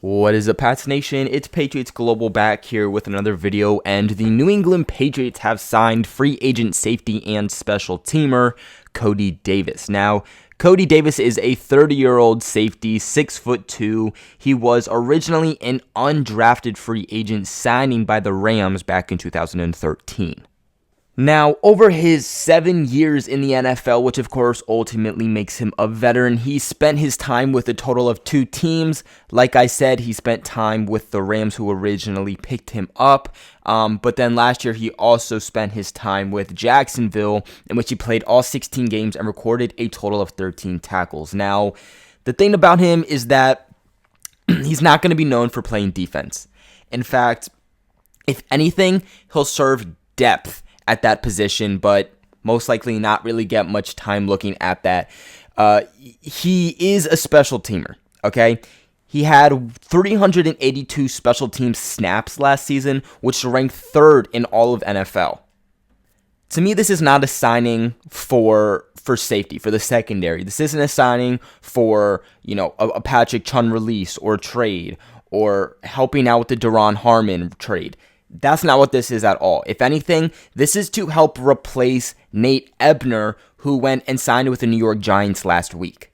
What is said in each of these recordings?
What is up, Pats Nation? It's Patriots Global back here with another video, and the New England Patriots have signed free agent safety and special teamer Cody Davis. Now, Cody Davis is a 30-year-old safety, 6'2". He was originally an undrafted free agent signing by the Rams back in 2013. Now, over his 7 years in the NFL, which of course ultimately makes him a veteran, he spent his time with a total of 2 teams. Like I said, he spent time with the Rams, who originally picked him up. But then last year, he also spent his time with Jacksonville, in which he played all 16 games and recorded a total of 13 tackles. Now, the thing about him is that he's not going to be known for playing defense. In fact, if anything, he'll serve depth at that position, but most likely not really get much time looking at that. He is a special teamer, okay? He had 382 special team snaps last season, which ranked 3rd in all of NFL. To me, this is not a signing for safety, for the secondary. This isn't a signing for, a Patrick Chung release or trade, or helping out with the Duron Harmon trade. That's not what this is at all. If anything, this is to help replace Nate Ebner, who went and signed with the New York Giants last week.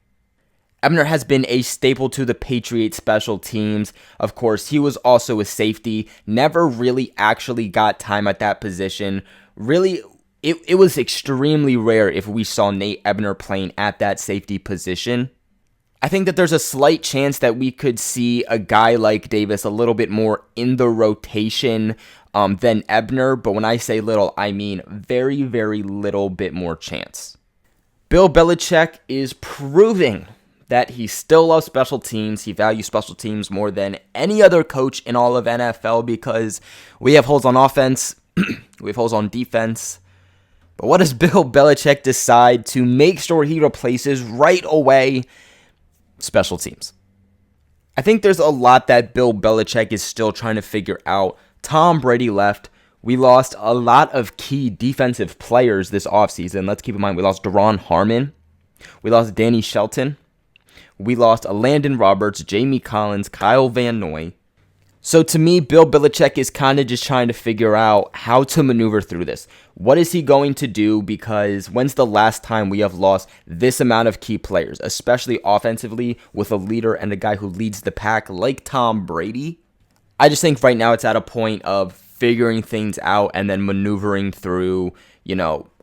Ebner has been a staple to the Patriots special teams. Of course, he was also a safety, never really actually got time at that position. Really, it was extremely rare if we saw Nate Ebner playing at that safety position. I think that there's a slight chance that we could see a guy like Davis a little bit more in the rotation than Ebner, but when I say little, I mean very, very little bit more chance. Bill Belichick is proving that he still loves special teams. He values special teams more than any other coach in all of NFL, because we have holes on offense, we have holes on defense. But what does Bill Belichick decide to make sure he replaces right away? Special teams. I think there's a lot that Bill Belichick is still trying to figure out. Tom Brady left. We lost a lot of key defensive players this offseason. Let's keep in mind, we lost Duron Harmon. We lost Danny Shelton. We lost Landon Roberts, Jamie Collins, Kyle Van Noy. So to me, Bill Belichick is kind of just trying to figure out how to maneuver through this. What is he going to do? Because when's the last time we have lost this amount of key players, especially offensively, with a leader and a guy who leads the pack like Tom Brady? I just think right now it's at a point of figuring things out and then maneuvering through,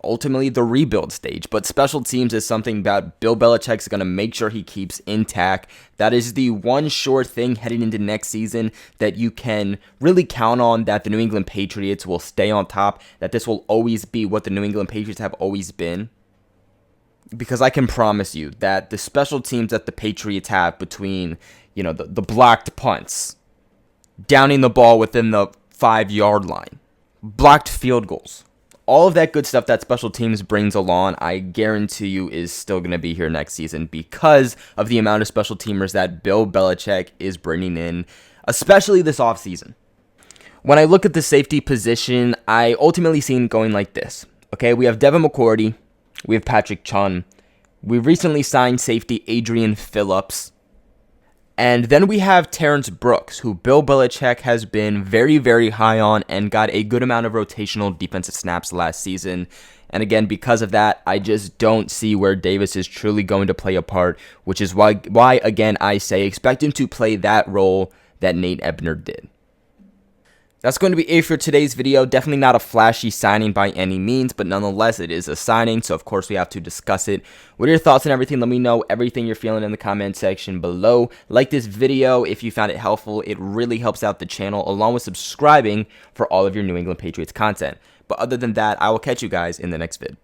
ultimately the rebuild stage. But special teams is something that Bill Belichick's going to make sure he keeps intact. That is the one sure thing heading into next season that you can really count on, that the New England Patriots will stay on top, that this will always be what the New England Patriots have always been. Because I can promise you that the special teams that the Patriots have, between, the blocked punts, downing the ball within the 5-yard line, blocked field goals, all of that good stuff that special teams brings along, I guarantee you is still going to be here next season, because of the amount of special teamers that Bill Belichick is bringing in, especially this offseason. When I look at the safety position, I ultimately see it going like this. Okay, we have Devin McCourty, we have Patrick Chung, we recently signed safety Adrian Phillips, and then we have Terrence Brooks, who Bill Belichick has been very, very high on and got a good amount of rotational defensive snaps last season. And again, because of that, I just don't see where Davis is truly going to play a part, which is why again, I say expect him to play that role that Nate Ebner did. That's going to be it for today's video. Definitely not a flashy signing by any means, but nonetheless, it is a signing, so of course we have to discuss it. What are your thoughts on everything? Let me know everything you're feeling in the comment section below. Like this video if you found it helpful. It really helps out the channel, along with subscribing for all of your New England Patriots content. But other than that, I will catch you guys in the next vid.